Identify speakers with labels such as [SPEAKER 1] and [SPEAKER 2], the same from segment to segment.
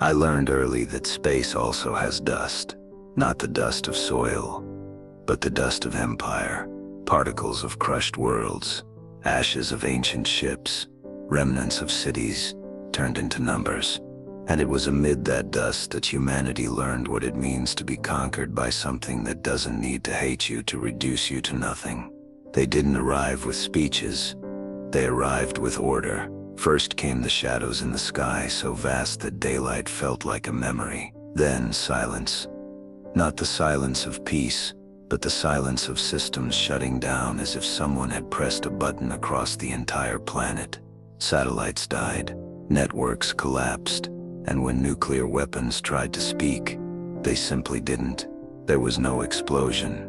[SPEAKER 1] I learned early that space also has dust. Not the dust of soil, but the dust of empire. Particles of crushed worlds, ashes of ancient ships, remnants of cities turned into numbers. And it was amid that dust that humanity learned what it means to be conquered by something that doesn't need to hate you to reduce you to nothing. They didn't arrive with speeches. They arrived with order. First came the shadows in the sky, so vast that daylight felt like a memory. Then silence. Not the silence of peace, but the silence of systems shutting down as if someone had pressed a button across the entire planet. Satellites died, networks collapsed, and when nuclear weapons tried to speak, they simply didn't. There was no explosion,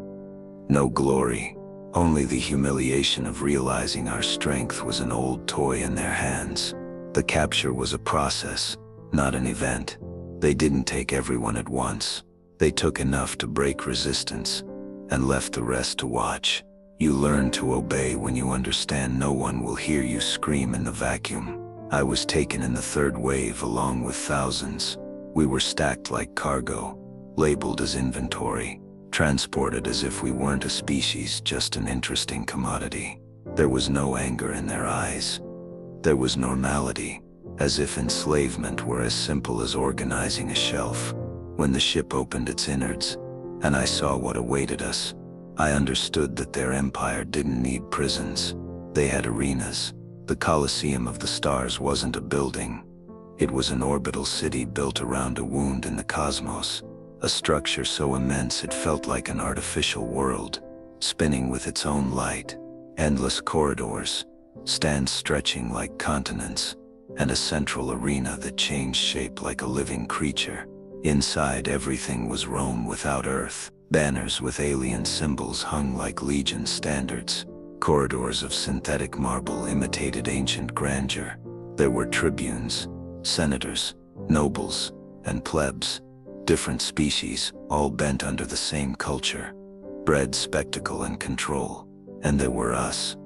[SPEAKER 1] no glory, only the humiliation of realizing our strength was an old toy in their hands. The capture was a process, not an event. They didn't take everyone at once. They took enough to break resistance, and left the rest to watch. You learn to obey when you understand no one will hear you scream in the vacuum. I was taken in the third wave along with thousands. We were stacked like cargo, labeled as inventory, transported as if we weren't a species, just an interesting commodity. There was no anger in their eyes. There was normality, as if enslavement were as simple as organizing a shelf. When the ship opened its innards, and I saw what awaited us, I understood that their empire didn't need prisons. They had arenas. The Colosseum of the stars wasn't a building. It was an orbital city built around a wound in the cosmos, a structure so immense it felt like an artificial world, spinning with its own light, endless corridors, stands stretching like continents, and a central arena that changed shape like a living creature. Inside, everything was Rome without earth. Banners with alien symbols hung like legion standards. Corridors of synthetic marble imitated ancient grandeur. There were tribunes, senators, nobles, and plebs, different species, all bent under the same culture, bred spectacle and control. And there were us,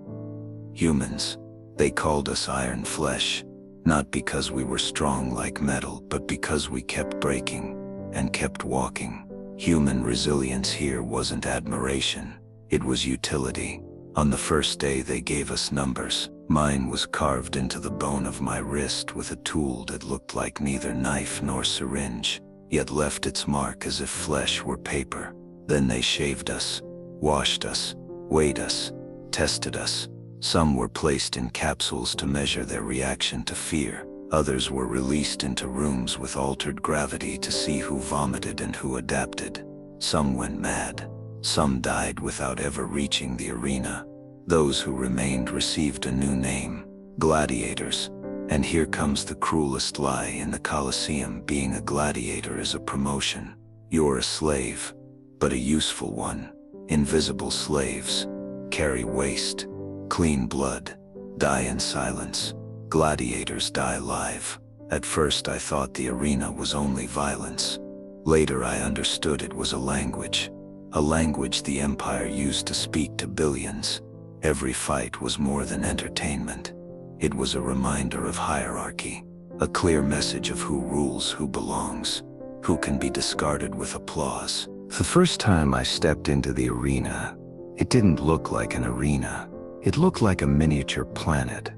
[SPEAKER 1] humans. They called us iron flesh, not because we were strong like metal, but because we kept breaking and kept walking. Human resilience here wasn't admiration, it was utility. On the first day they gave us numbers. Mine was carved into the bone of my wrist with a tool that looked like neither knife nor syringe, yet left its mark as if flesh were paper. Then they shaved us, washed us, weighed us, tested us. Some were placed in capsules to measure their reaction to fear. Others were released into rooms with altered gravity to see who vomited and who adapted. Some went mad. Some died without ever reaching the arena. Those who remained received a new name, gladiators. And here comes the cruelest lie in the Colosseum: being a gladiator is a promotion. You're a slave, but a useful one. Invisible slaves carry waste, clean blood, die in silence. Gladiators die live. At first I thought the arena was only violence. Later I understood it was a language the empire used to speak to billions. Every fight was more than entertainment. It was a reminder of hierarchy, a clear message of who rules, who belongs, who can be discarded with applause. The first time I stepped into the arena, it didn't look like an arena. It looked like a miniature planet,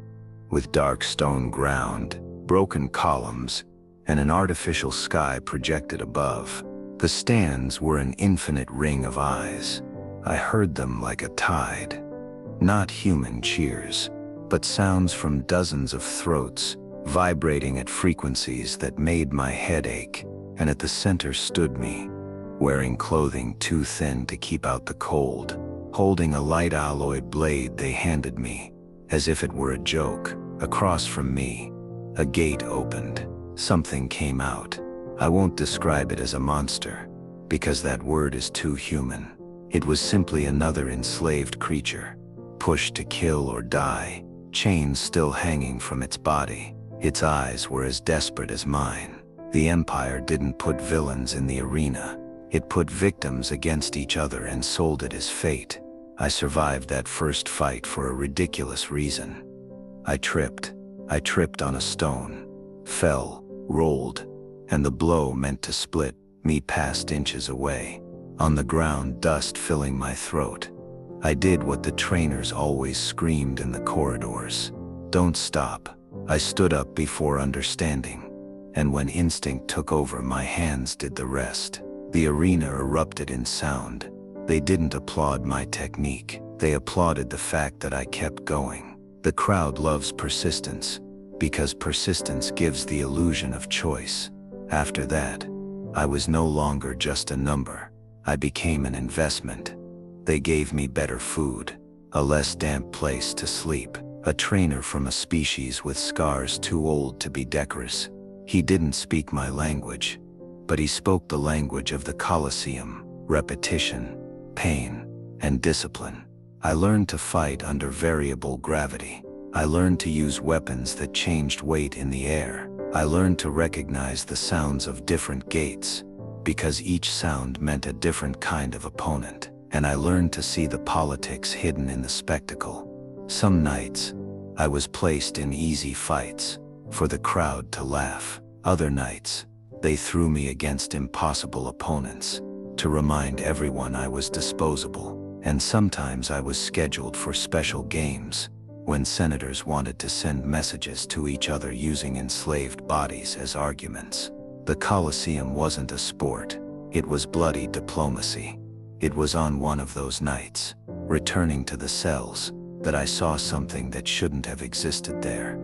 [SPEAKER 1] with dark stone ground, broken columns, and an artificial sky projected above. The stands were an infinite ring of eyes. I heard them like a tide. Not human cheers, but sounds from dozens of throats, vibrating at frequencies that made my head ache. And at the center stood me, wearing clothing too thin to keep out the cold, holding a light alloyed blade they handed me, as if it were a joke. Across from me, a gate opened. Something came out. I won't describe it as a monster, because that word is too human. It was simply another enslaved creature, pushed to kill or die, chains still hanging from its body. Its eyes were as desperate as mine. The Empire didn't put villains in the arena. It put victims against each other and sold it as fate. I survived that first fight for a ridiculous reason. I tripped on a stone, fell, rolled, and the blow meant to split me past inches away. On the ground, dust filling my throat. I did what the trainers always screamed in the corridors. Don't stop. I stood up before understanding, and when instinct took over, my hands did the rest. The arena erupted in sound. They didn't applaud my technique. They applauded the fact that I kept going. The crowd loves persistence, because persistence gives the illusion of choice. After that, I was no longer just a number. I became an investment. They gave me better food, a less damp place to sleep, a trainer from a species with scars too old to be decorous. He didn't speak my language, but he spoke the language of the Colosseum: repetition, pain, and discipline. I learned to fight under variable gravity. I learned to use weapons that changed weight in the air. I learned to recognize the sounds of different gates, because each sound meant a different kind of opponent. And I learned to see the politics hidden in the spectacle. Some nights, I was placed in easy fights for the crowd to laugh. Other nights, they threw me against impossible opponents to remind everyone I was disposable. And sometimes I was scheduled for special games, when senators wanted to send messages to each other using enslaved bodies as arguments. The Colosseum wasn't a sport, it was bloody diplomacy. It was on one of those nights, returning to the cells, that I saw something that shouldn't have existed there.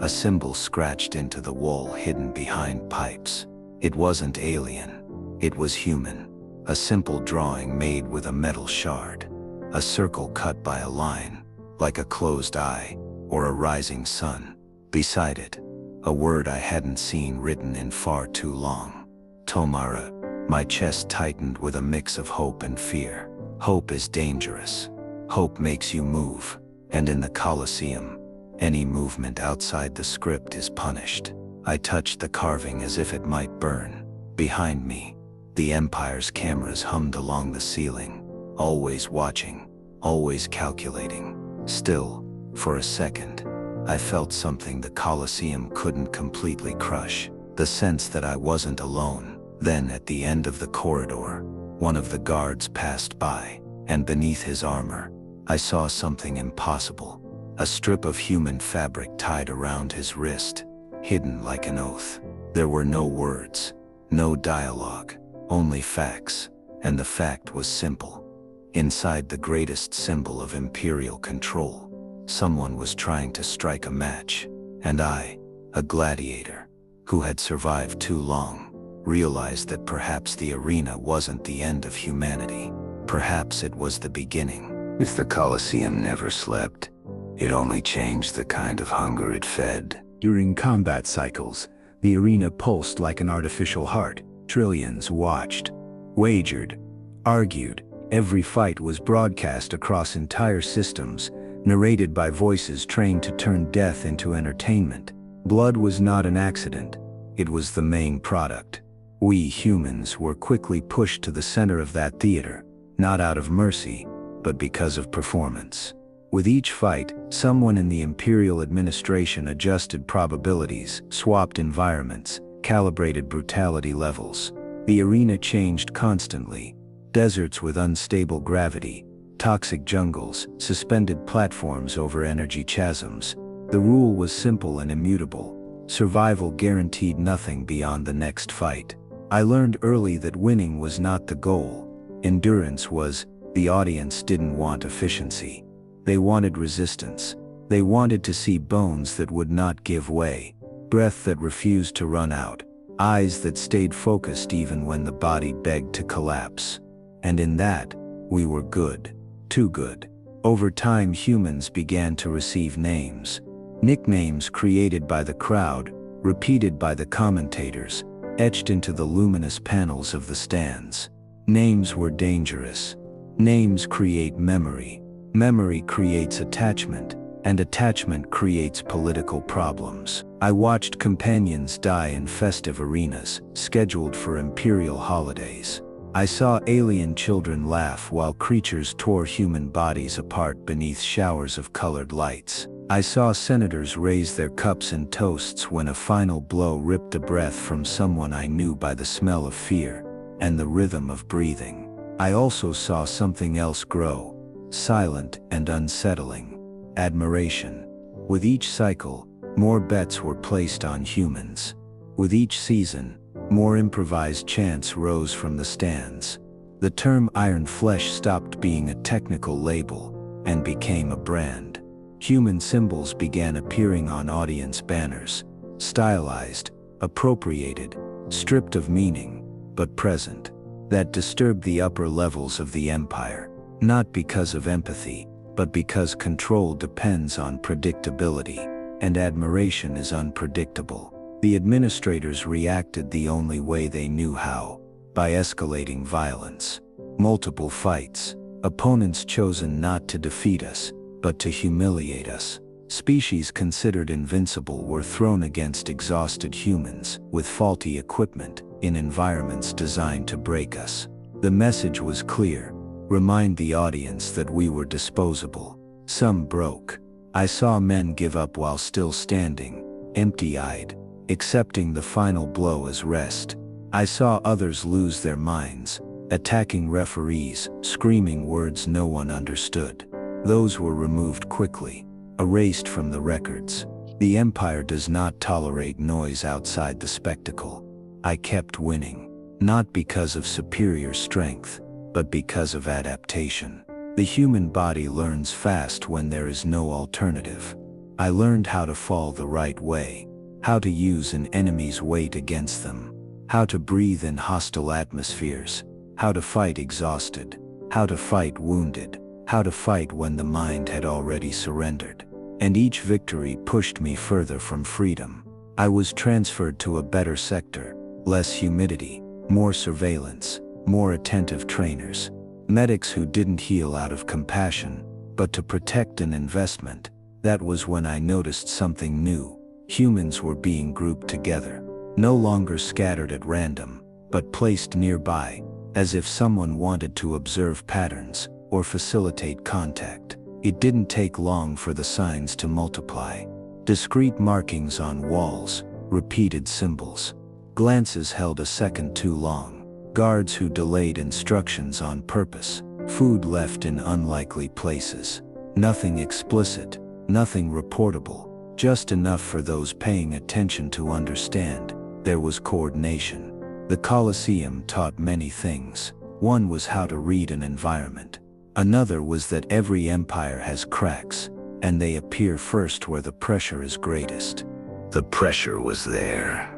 [SPEAKER 1] A symbol scratched into the wall hidden behind pipes. It wasn't alien, it was human. A simple drawing made with a metal shard. A circle cut by a line, like a closed eye or a rising sun. Beside it, a word I hadn't seen written in far too long. Tomara. My chest tightened with a mix of hope and fear. Hope is dangerous. Hope makes you move. And in the Colosseum, any movement outside the script is punished. I touched the carving as if it might burn. Behind me, the Empire's cameras hummed along the ceiling, always watching, always calculating. Still, for a second, I felt something the Colosseum couldn't completely crush. The sense that I wasn't alone. Then at the end of the corridor, one of the guards passed by, and beneath his armor, I saw something impossible. A strip of human fabric tied around his wrist, hidden like an oath. There were no words, no dialogue, only facts, and the fact was simple. Inside the greatest symbol of imperial control, someone was trying to strike a match, and I, a gladiator, who had survived too long, realized that perhaps the arena wasn't the end of humanity. Perhaps it was the beginning. If the Colosseum never slept, it only changed the kind of hunger it fed.
[SPEAKER 2] During combat cycles, the arena pulsed like an artificial heart. Trillions watched, wagered, argued. Every fight was broadcast across entire systems, narrated by voices trained to turn death into entertainment. Blood was not an accident. It was the main product. We humans were quickly pushed to the center of that theater, not out of mercy, but because of performance. With each fight, someone in the Imperial administration adjusted probabilities, swapped environments, calibrated brutality levels. The arena changed constantly. Deserts with unstable gravity, toxic jungles, suspended platforms over energy chasms. The rule was simple and immutable. Survival guaranteed nothing beyond the next fight. I learned early that winning was not the goal. Endurance was. The audience didn't want efficiency. They wanted resistance. They wanted to see bones that would not give way, breath that refused to run out, eyes that stayed focused even when the body begged to collapse. And in that, we were good. Too good. Over time, humans began to receive names. Nicknames created by the crowd, repeated by the commentators, etched into the luminous panels of the stands. Names were dangerous. Names create memory. Memory creates attachment, and attachment creates political problems. I watched companions die in festive arenas, scheduled for imperial holidays. I saw alien children laugh while creatures tore human bodies apart beneath showers of colored lights. I saw senators raise their cups and toasts when a final blow ripped a breath from someone I knew by the smell of fear and the rhythm of breathing. I also saw something else grow, silent and unsettling: admiration. With each cycle, more bets were placed on humans. With each season, more improvised chants rose from the stands. The term Iron Flesh stopped being a technical label and became a brand. Human symbols began appearing on audience banners, stylized, appropriated, stripped of meaning, but present. That disturbed the upper levels of the empire, not because of empathy, but because control depends on predictability, and admiration is unpredictable. The administrators reacted the only way they knew how: by escalating violence. Multiple fights, opponents chosen not to defeat us, but to humiliate us. Species considered invincible were thrown against exhausted humans with faulty equipment in environments designed to break us. The message was clear: remind the audience that we were disposable. Some broke. I saw men give up while still standing, empty-eyed, accepting the final blow as rest. I saw others lose their minds, attacking referees, screaming words no one understood. Those were removed quickly, erased from the records. The Empire does not tolerate noise outside the spectacle. I kept winning, not because of superior strength, but because of adaptation. The human body learns fast when there is no alternative. I learned how to fall the right way, how to use an enemy's weight against them, how to breathe in hostile atmospheres, how to fight exhausted, how to fight wounded, how to fight when the mind had already surrendered. And each victory pushed me further from freedom. I was transferred to a better sector: less humidity, more surveillance, more attentive trainers, medics who didn't heal out of compassion, but to protect an investment. That was when I noticed something new. Humans were being grouped together, no longer scattered at random, but placed nearby, as if someone wanted to observe patterns or facilitate contact. It didn't take long for the signs to multiply. Discrete markings on walls, repeated symbols. Glances held a second too long. Guards who delayed instructions on purpose. Food left in unlikely places. Nothing explicit, nothing reportable, just enough for those paying attention to understand. There was coordination. The Colosseum taught many things. One was how to read an environment. Another was that every empire has cracks, and they appear first where the pressure is greatest.
[SPEAKER 1] The pressure was there,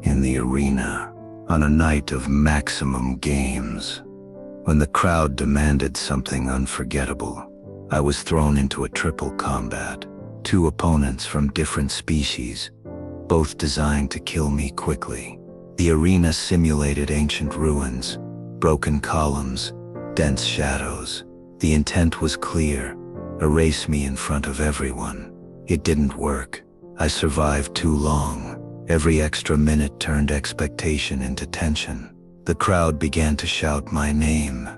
[SPEAKER 1] in the arena, on a night of maximum games. When the crowd demanded something unforgettable, I was thrown into a triple combat. 2 opponents from different species, both designed to kill me quickly. The arena simulated ancient ruins, broken columns, dense shadows. The intent was clear: erase me in front of everyone. It didn't work. I survived too long. Every extra minute turned expectation into tension. The crowd began to shout my name,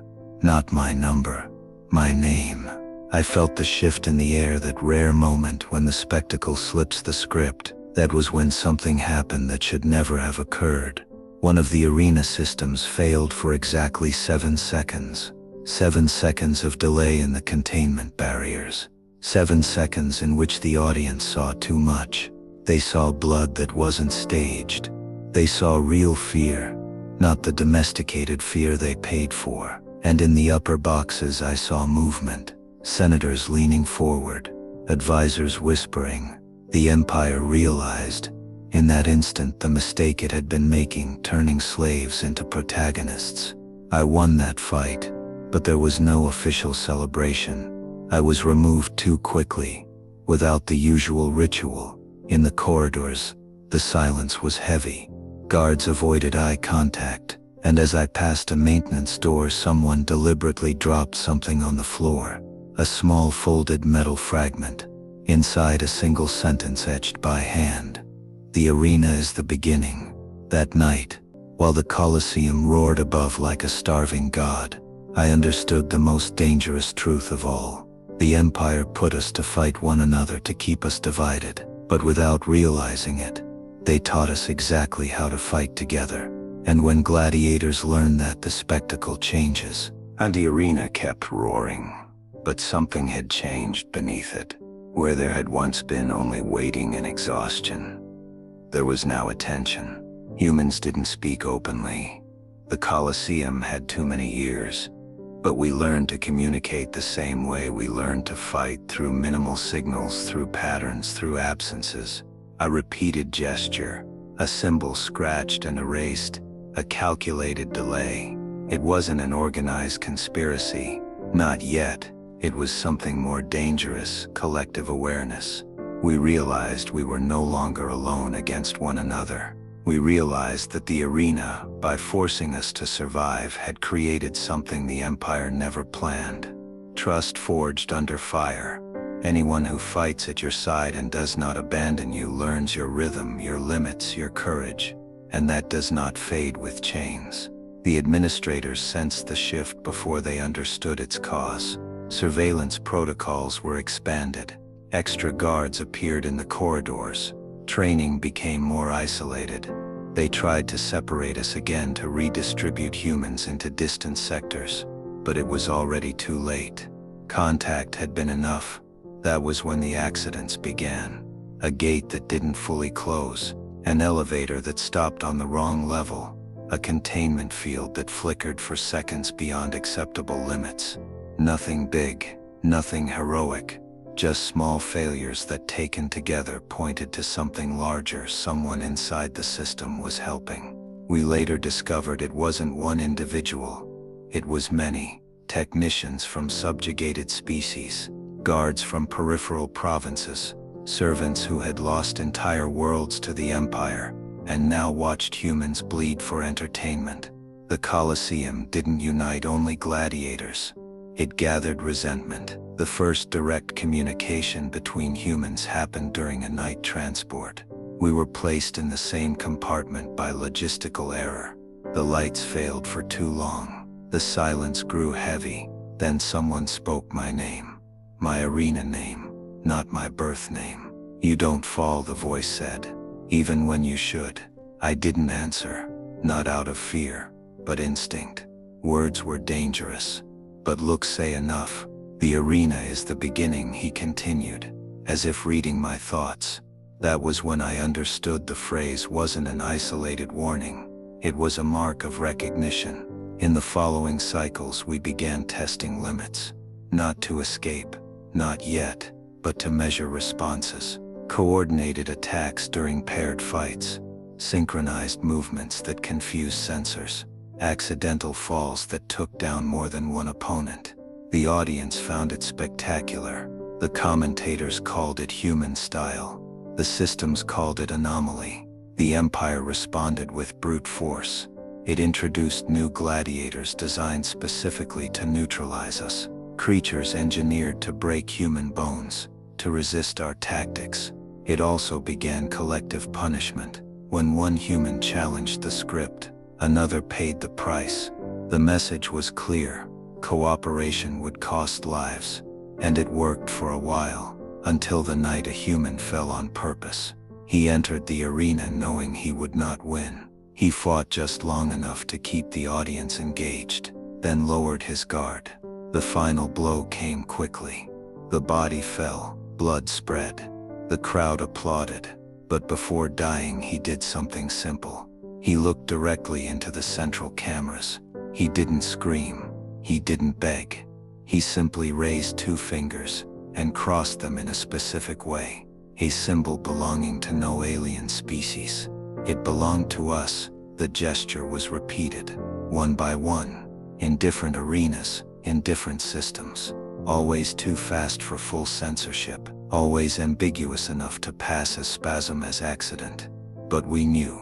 [SPEAKER 1] not my number, my name. I felt the shift in the air, that rare moment when the spectacle slips the script. That was when something happened that should never have occurred. One of the arena systems failed for exactly 7 seconds. 7 seconds of delay in the containment barriers. 7 seconds in which the audience saw too much. They saw blood that wasn't staged. They saw real fear, not the domesticated fear they paid for. And in the upper boxes I saw movement. Senators leaning forward, advisors whispering. The Empire realized, in that instant, the mistake it had been making, turning slaves into protagonists. I won that fight, but there was no official celebration. I was removed too quickly, without the usual ritual. In the corridors, the silence was heavy. Guards avoided eye contact, and as I passed a maintenance door, someone deliberately dropped something on the floor. A small folded metal fragment. Inside, a single sentence etched by hand: "The arena is the beginning." That night, while the Colosseum roared above like a starving god, I understood the most dangerous truth of all. The Empire put us to fight one another to keep us divided, but without realizing it, they taught us exactly how to fight together. And when gladiators learn that, the spectacle changes, and the arena kept roaring. But something had changed beneath it. Where there had once been only waiting and exhaustion, there was now attention. Humans didn't speak openly. The Colosseum had too many ears. But we learned to communicate the same way we learned to fight, through minimal signals, through patterns, through absences. A repeated gesture, a symbol scratched and erased, a calculated delay. It wasn't an organized conspiracy. Not yet. It was something more dangerous: collective awareness. We realized we were no longer alone against one another. We realized that the arena, by forcing us to survive, had created something the Empire never planned. Trust forged under fire. Anyone who fights at your side and does not abandon you learns your rhythm, your limits, your courage. And that does not fade with chains. The administrators sensed the shift before they understood its cause. Surveillance protocols were expanded. Extra guards appeared in the corridors. Training became more isolated. They tried to separate us again, to redistribute humans into distant sectors. But it was already too late. Contact had been enough. That was when the accidents began. A gate that didn't fully close. An elevator that stopped on the wrong level. A containment field that flickered for seconds beyond acceptable limits. Nothing big, nothing heroic. Just small failures that, taken together, pointed to something larger. Someone inside the system was helping. We later discovered it wasn't one individual. It was many. Technicians from subjugated species, guards from peripheral provinces, servants who had lost entire worlds to the Empire, and now watched humans bleed for entertainment. The Colosseum didn't unite only gladiators. It gathered resentment. The first direct communication between humans happened during a night transport. We were placed in the same compartment by logistical error. The lights failed for too long. The silence grew heavy. Then someone spoke my name. My arena name, not my birth name. "You don't fall," the voice said. "Even when you should." I didn't answer. Not out of fear, but instinct. Words were dangerous. But looks say enough. "The arena is the beginning," he continued, as if reading my thoughts. That was when I understood the phrase wasn't an isolated warning. It was a mark of recognition. In the following cycles we began testing limits. Not to escape, not yet, but to measure responses. Coordinated attacks during paired fights. Synchronized movements that confused sensors. Accidental falls that took down more than one opponent. The audience found it spectacular. The commentators called it human style. The systems called it anomaly. The Empire responded with brute force. It introduced new gladiators designed specifically to neutralize us. Creatures engineered to break human bones, to resist our tactics. It also began collective punishment. When one human challenged the script, another paid the price. The message was clear. Cooperation would cost lives. And it worked for a while, until the night a human fell on purpose. He entered the arena knowing he would not win. He fought just long enough to keep the audience engaged, then lowered his guard. The final blow came quickly. The body fell, blood spread. The crowd applauded. But before dying, he did something simple. He looked directly into the central cameras. He didn't scream. He didn't beg. He simply raised two fingers and crossed them in a specific way. A symbol belonging to no alien species. It belonged to us. The gesture was repeated, one by one, in different arenas, in different systems. Always too fast for full censorship. Always ambiguous enough to pass as spasm, as accident. But we knew.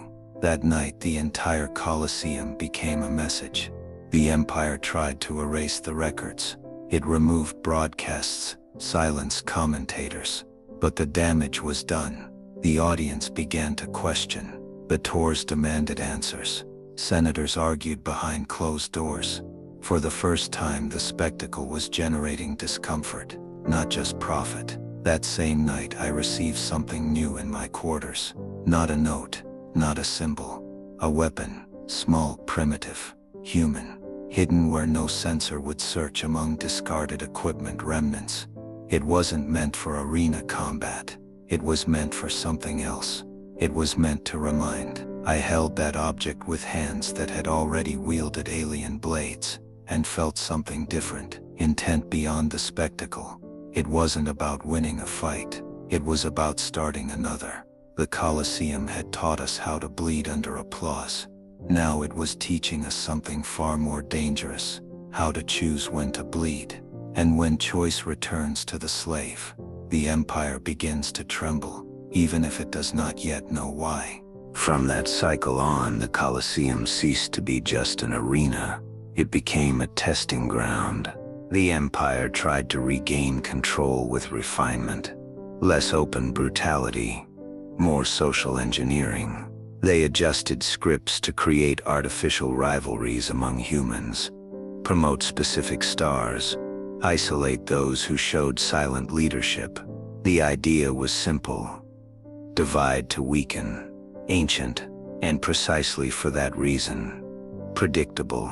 [SPEAKER 1] That night the entire Colosseum became a message. The Empire tried to erase the records. It removed broadcasts, silenced commentators. But the damage was done. The audience began to question. Battors demanded answers. Senators argued behind closed doors. For the first time, the spectacle was generating discomfort. not just profit. That same night I received something new in my quarters. Not a note, not a symbol. A weapon, small, primitive, human, hidden where no sensor would search among discarded equipment remnants. It wasn't meant for arena combat. It was meant for something else. It was meant to remind. I held that object with hands that had already wielded alien blades, and felt something different, intent beyond the spectacle. It wasn't about winning a fight. It was about starting another. The Colosseum had taught us how to bleed under applause. Now it was teaching us something far more dangerous, how to choose when to bleed. And when choice returns to the slave, the empire begins to tremble, even if it does not yet know why. From that cycle on, the Colosseum ceased to be just an arena. It became a testing ground. The empire tried to regain control with refinement. Less open brutality, more social engineering. They adjusted scripts to create artificial rivalries among humans, promote specific stars, isolate those who showed silent leadership. The idea was simple: divide to weaken. Ancient, and precisely for that reason, predictable.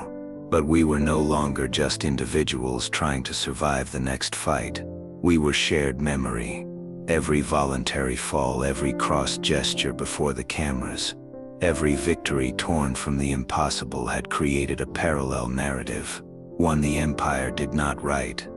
[SPEAKER 1] But we were no longer just individuals trying to survive the next fight. We were shared memory. Every voluntary fall, every cross gesture before the cameras, every victory torn from the impossible had created a parallel narrative, one the empire did not write,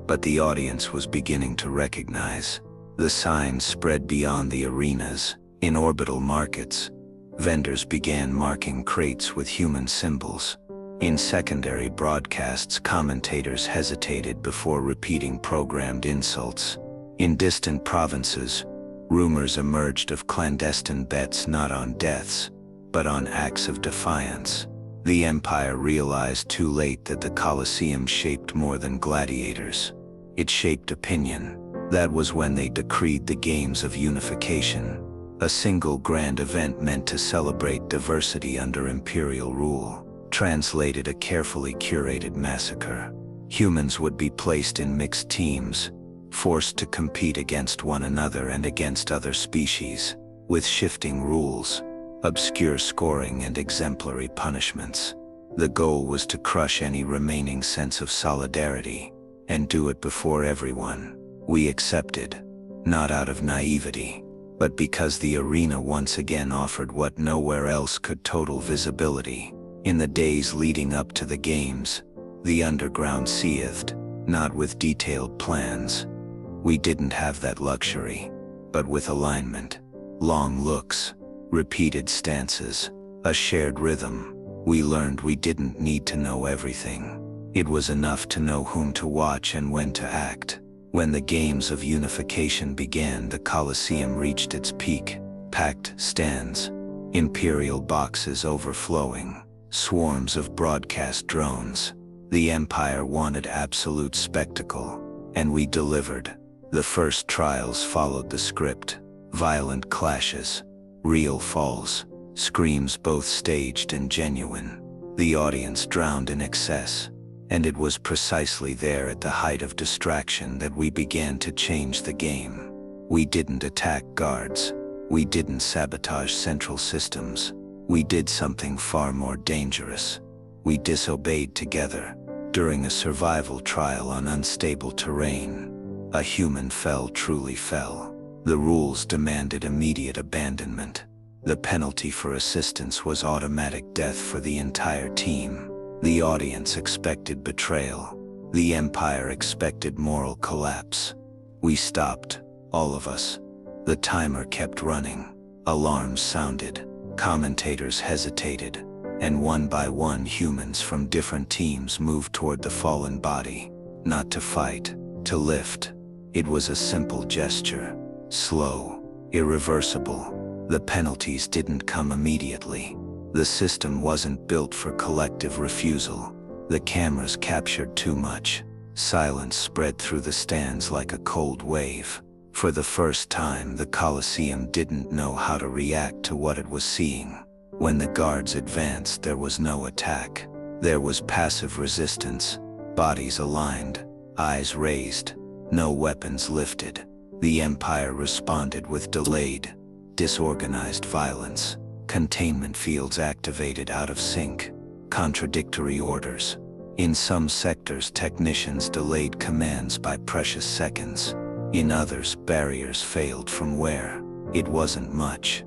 [SPEAKER 1] but the audience was beginning to recognize. The signs spread beyond the arenas. In orbital markets, vendors began marking crates with human symbols. In secondary broadcasts, commentators hesitated before repeating programmed insults. In distant provinces, rumors emerged of clandestine bets not on deaths, but on acts of defiance. The empire realized too late that the Colosseum shaped more than gladiators. It shaped opinion. That was when they decreed the Games of Unification. A single grand event meant to celebrate diversity under imperial rule, translated a carefully curated massacre. Humans would be placed in mixed teams, forced to compete against one another and against other species, with shifting rules, obscure scoring and exemplary punishments. The goal was to crush any remaining sense of solidarity, and do it before everyone. We accepted, not out of naivety, but because the arena once again offered what nowhere else could: total visibility. In the days leading up to the games, the underground seethed, not with detailed plans. We didn't have that luxury, but with alignment, long looks, repeated stances, a shared rhythm. We learned we didn't need to know everything. It was enough to know whom to watch and when to act. When the Games of Unification began, the Colosseum reached its peak. Packed stands, imperial boxes overflowing, swarms of broadcast drones. The empire wanted absolute spectacle, and we delivered. The first trials followed the script. Violent clashes, real falls, screams both staged and genuine. The audience drowned in excess. And it was precisely there at the height of distraction that we began to change the game. We didn't attack guards. We didn't sabotage central systems. We did something far more dangerous. We disobeyed together. During a survival trial on unstable terrain, a human truly fell. The rules demanded immediate abandonment. The penalty for assistance was automatic death for the entire team. The audience expected betrayal. The empire expected moral collapse. We stopped, all of us. The timer kept running. Alarms sounded. Commentators hesitated. And one by one humans from different teams moved toward the fallen body. Not to fight, to lift. It was a simple gesture. Slow, irreversible. The penalties didn't come immediately. The system wasn't built for collective refusal. The cameras captured too much. Silence spread through the stands like a cold wave. For the first time, the Colosseum didn't know how to react to what it was seeing. When the guards advanced, there was no attack. There was passive resistance, bodies aligned, eyes raised, no weapons lifted. The Empire responded with delayed, disorganized violence. Containment fields activated out of sync. Contradictory orders. In some sectors, technicians delayed commands by precious seconds. In others, barriers failed from where. It wasn't much,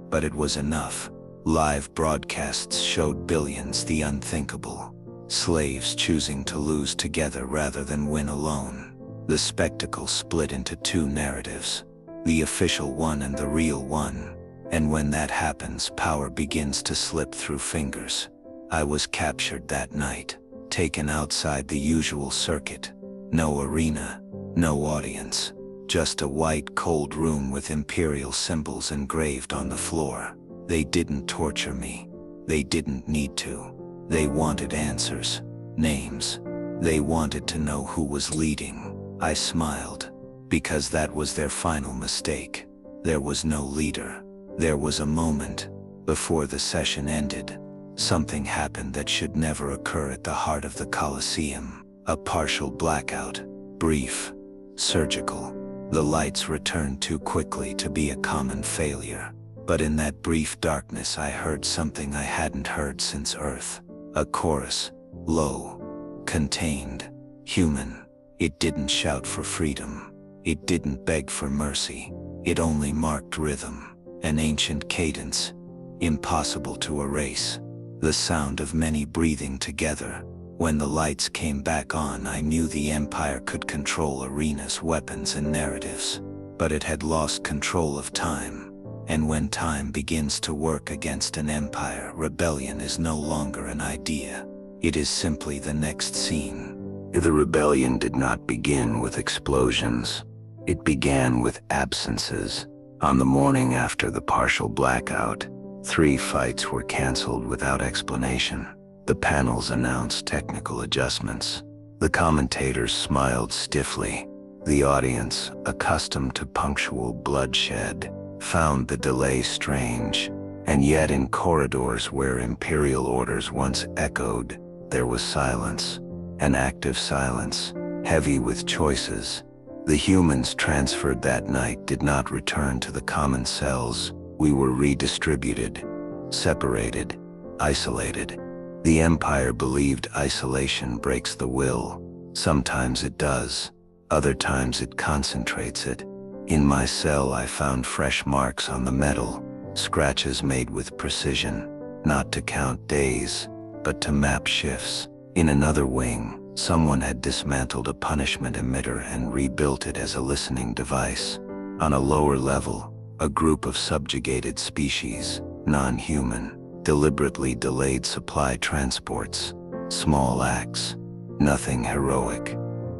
[SPEAKER 1] but it was enough. Live broadcasts showed billions the unthinkable. Slaves choosing to lose together rather than win alone. The spectacle split into two narratives, the official one and the real one. And when that happens, power begins to slip through fingers. I was captured that night, taken outside the usual circuit. No arena, no audience, just a white, cold room with imperial symbols engraved on the floor. They didn't torture me. They didn't need to. They wanted answers, names. They wanted to know who was leading. I smiled, because that was their final mistake. There was no leader. There was a moment, before the session ended. Something happened that should never occur at the heart of the Colosseum. A partial blackout, brief, surgical. The lights returned too quickly to be a common failure. But in that brief darkness I heard something I hadn't heard since Earth. A chorus, low, contained, human. It didn't shout for freedom. It didn't beg for mercy. It only marked rhythm, an ancient cadence, impossible to erase. The sound of many breathing together. When the lights came back on, I knew the Empire could control arenas, weapons, and narratives. But it had lost control of time. And when time begins to work against an empire, rebellion is no longer an idea. It is simply the next scene. The rebellion did not begin with explosions. It began with absences. On the morning after the partial blackout, 3 fights were canceled without explanation. The panels announced technical adjustments. The commentators smiled stiffly. The audience, accustomed to punctual bloodshed, found the delay strange. And yet in corridors where imperial orders once echoed, there was silence. An active silence, heavy with choices. The humans transferred that night did not return to the common cells. We were redistributed, separated, isolated. The Empire believed isolation breaks the will. Sometimes it does. Other times it concentrates it. In my cell I found fresh marks on the metal, scratches made with precision, not to count days, but to map shifts. In another wing, someone had dismantled a punishment emitter and rebuilt it as a listening device. On a lower level, a group of subjugated species, non-human, deliberately delayed supply transports. Small acts, nothing heroic,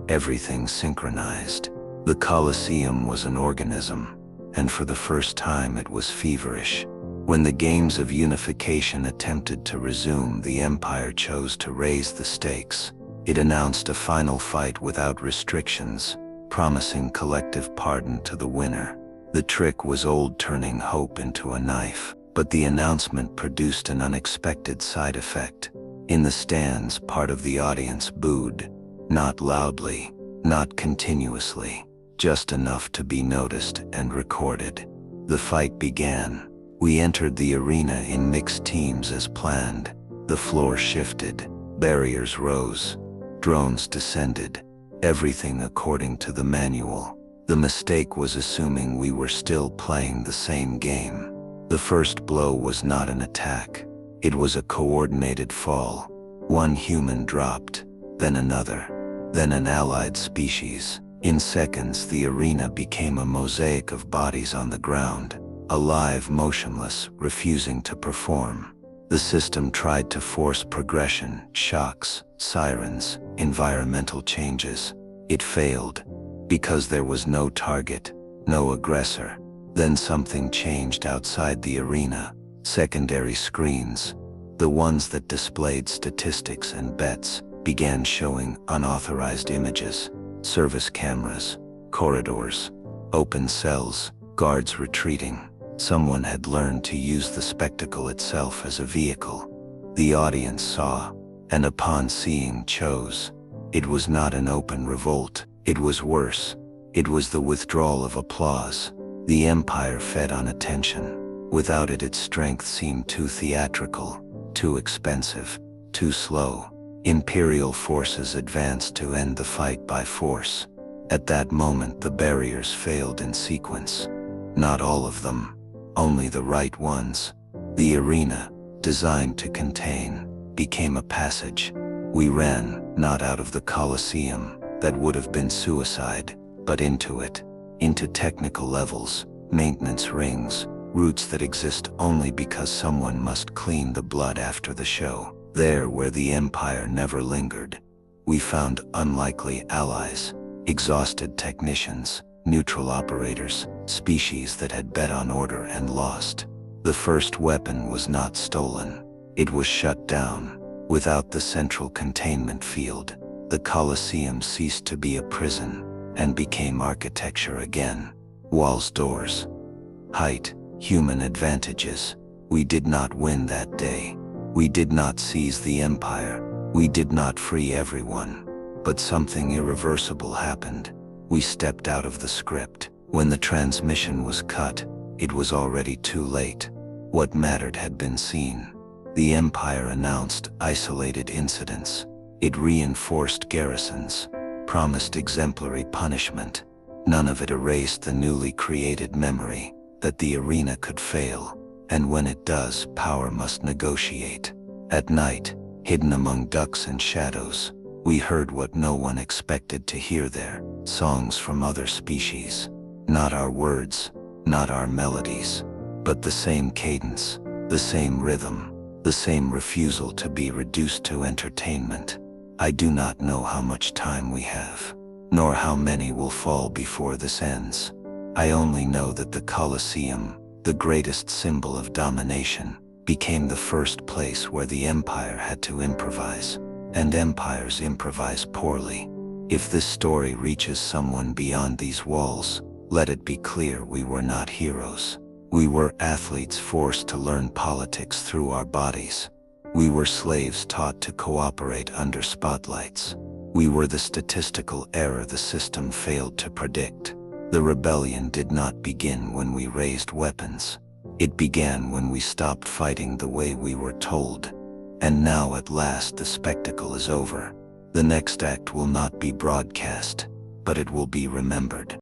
[SPEAKER 1] everything synchronized. The Colosseum was an organism, and for the first time it was feverish. When the games of unification attempted to resume, the Empire chose to raise the stakes. It announced a final fight without restrictions, promising collective pardon to the winner. The trick was old, turning hope into a knife, but the announcement produced an unexpected side effect. In the stands, part of the audience booed, not loudly, not continuously, just enough to be noticed and recorded. The fight began. We entered the arena in mixed teams as planned. The floor shifted, barriers rose, drones descended, everything according to the manual. The mistake was assuming we were still playing the same game. The first blow was not an attack. It was a coordinated fall. One human dropped, then another, then an allied species. In seconds, the arena became a mosaic of bodies on the ground, alive, motionless, refusing to perform. The system tried to force progression, shocks, sirens, environmental changes. It failed, because there was no target, no aggressor. Then something changed outside the arena. Secondary screens, the ones that displayed statistics and bets, began showing unauthorized images. Service cameras, corridors, open cells, guards retreating. Someone had learned to use the spectacle itself as a vehicle. The audience saw, and upon seeing chose. It was not an open revolt. It was worse. It was the withdrawal of applause. The empire fed on attention. Without it, its strength seemed too theatrical, too expensive, too slow. Imperial forces advanced to end the fight by force. At that moment, the barriers failed in sequence. Not all of them, only the right ones. The arena, designed to contain, became a passage. We ran, not out of the Colosseum, that would have been suicide, but into it, into technical levels, maintenance rings, routes that exist only because someone must clean the blood after the show. There, where the empire never lingered, we found unlikely allies, exhausted technicians, neutral operators, species that had bet on order and lost. The first weapon was not stolen. It was shut down. Without the central containment field, the Colosseum ceased to be a prison and became architecture again. Walls, doors, height, human advantages. We did not win that day. We did not seize the empire. We did not free everyone. But something irreversible happened. We stepped out of the script. When the transmission was cut, it was already too late. What mattered had been seen. The empire announced isolated incidents. It reinforced garrisons, promised exemplary punishment. None of it erased the newly created memory that the arena could fail. And when it does, power must negotiate. At night, hidden among ducks and shadows, we heard what no one expected to hear there, songs from other species. Not our words, not our melodies, but the same cadence, the same rhythm, the same refusal to be reduced to entertainment. I do not know how much time we have, nor how many will fall before this ends. I only know that the Colosseum, the greatest symbol of domination, became the first place where the empire had to improvise, and empires improvise poorly. If this story reaches someone beyond these walls, let it be clear we were not heroes. We were athletes forced to learn politics through our bodies. We were slaves taught to cooperate under spotlights. We were the statistical error the system failed to predict. The rebellion did not begin when we raised weapons. It began when we stopped fighting the way we were told. And now at last the spectacle is over. The next act will not be broadcast, but it will be remembered.